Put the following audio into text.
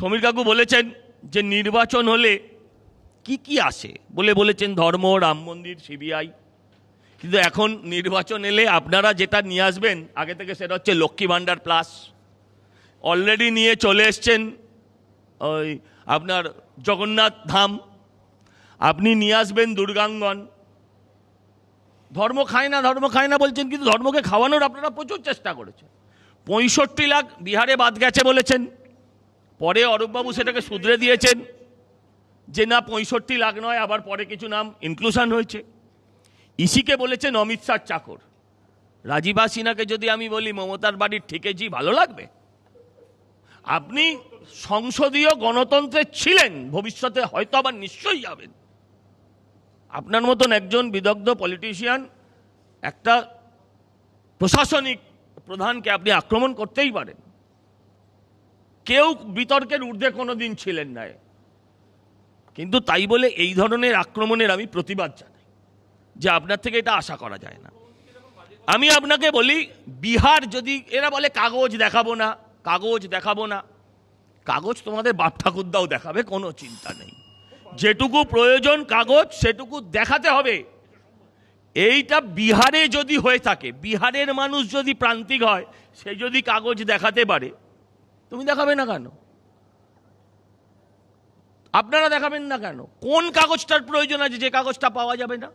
সমীর কাকু বলেছেন যে নির্বাচন হলে কি কি আসে বলেছেন ধর্ম, রাম মন্দির, সিবিআই। কিন্তু এখন নির্বাচন এলে আপনারা যেটা নিয়ে আসবেন আগে থেকে সেটা হচ্ছে লক্ষ্মী ভাণ্ডার প্লাস। অলরেডি নিয়ে চলে এসছেন ওই আপনার জগন্নাথ ধাম, আপনি নিয়ে আসবেন দুর্গাঙ্গন। ধর্ম খায় না বলছেন, কিন্তু ধর্মকে খাওয়ানোর আপনারা প্রচুর চেষ্টা করেছেন। 65 লাখ বিহারে বাদ গেছে বলেছেন, পরে অরূপবাবু সেটাকে শুধরে দিয়েছেন যে না 65 লাখ নয়, আবার পরে কিছু নাম ইনক্লুশন হয়েছে। ইসিকে বলেছেন অমিত শাহর চাকর। রাজীবা সিনহাকে যদি আমি বলি মমতার বাড়ির ঠিকেজি, ভালো লাগবে? আপনি সংসদীয় গণতন্ত্রে ছিলেন, ভবিষ্যতে হয়তো আবার নিশ্চয়ই যাবেন। আপনার মতন একজন বিদগ্ধ পলিটিশিয়ান একটা প্রশাসনিক প্রধানকে আপনি আক্রমণ করতেই পারেন। কেউ বিতর্কের ঊর্ধ্বে কোনো দিন ছিলেন না, কিন্তু তাই বলে এই ধরনের আক্রমণের আমি প্রতিবাদ জানাই যে আপনার থেকে এটা আশা করা যায় না। আমি আপনাকে বলি, বিহার যদি এরা বলে কাগজ দেখাবো না, কাগজ তোমাদের বাপ ঠাকুরদাও দেখাবে, কোনো চিন্তা নেই। যেটুকু প্রয়োজন কাগজ সেটুকু দেখাতে হবে। এইটা বিহারে যদি হয়ে থাকে, বিহারের মানুষ যদি প্রান্তিক হয়, সে যদি কাগজ দেখাতে পারে, তুমি দেখাবে না কেন? আপনারা দেখাবেন না কেন? কোন কাগজটার প্রয়োজন আছে যে কাগজটা পাওয়া যাবে না?